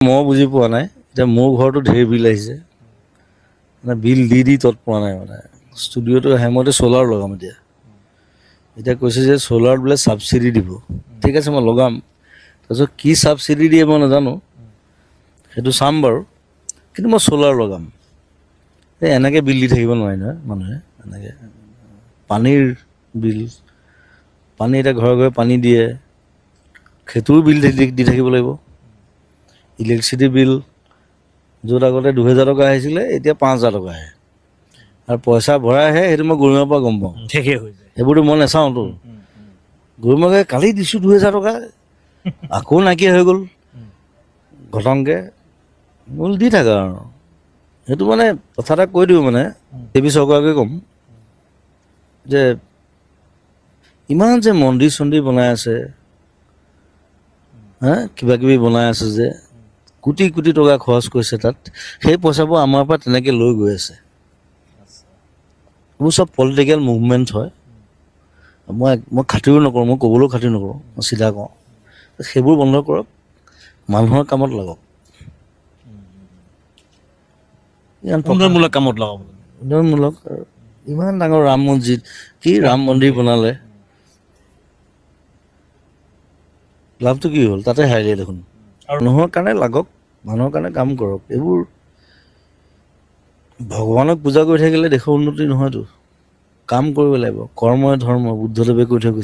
মই বুজি পোৱা নাই এতিয়া মোৰ ঘৰতো ঢেৰ বিল আহিছে মানে বিল দি তত পোৱা নাই মানে ষ্টুডিঅ'টো হেমতে চ'লাৰ লগাম এতিয়া কৈছে যে চ'লাৰত বোলে ছাবচিডি দিব ঠিক আছে মই লগাম তাৰপিছত কি ছাবচিডি দিয়ে মই নাজানো সেইটো চাম বাৰু কিন্তু মই চ'লাৰ লগাম এই এনেকৈ বিল দি থাকিব নোৱাৰে নহয় মানুহে এনেকৈ পানীৰ বিল পানী এতিয়া ঘৰে ঘৰে পানী দিয়ে সেইটোও বিল দি থাকিব লাগিব ইলেক্ট্ৰিচিটি বিল য'ত আগতে 2000 টকা আহিছিলে এতিয়া 5000 টকা আহে আৰু পইচা ভৰাই আহে সেইটো মই গৰিমাৰ পৰা গম পাওঁ শেষেই হৈ যায় সেইবোৰতো মই নাচাওঁতো গৰিমাকে কালি দিছোঁ 2000 টকা আকৌ নাইকিয়া হৈ গ'ল ঘটংকৈ বোল দি থাকা আৰু সেইটো মানে কথা এটা কৈ দিওঁ মানে দেৱী চৰকাৰকে ক'ম যে ইমান যে মন্দিৰ চন্দিৰ বনাই আছে হা কিবা কিবি বনাই আছে যে কোটি কোটি টকা খৰচ কৰিছে তাত সেই পইচাবোৰ আমাৰ পৰা তেনেকৈ লৈ গৈ আছে এইবোৰ চব পলিটিকেল মুভমেণ্ট হয় মই খাতিৰো নকৰোঁ মই ক'বলৈও খাতিৰ নকৰোঁ মই চিধা কওঁ সেইবোৰ বন্ধ কৰক মানুহৰ কামত লাগক উন্নয়নমূলক কামত লগাব উন্নয়নমূলক ইমান ডাঙৰ ৰাম মছজিদ কি ৰাম মন্দিৰ বনালে লাভটো কি হ'ল তাতে হাৰিলে দেখোন আৰু মানুহৰ কাৰণে লাগক মানুহৰ কাৰণে কাম কৰক এইবোৰ ভগৱানক পূজা কৰি থাকিলে দেশৰ উন্নতি নহয়তো কাম কৰিব লাগিব কৰ্মই ধৰ্ম বুদ্ধদেৱে কৈ থৈ গৈছে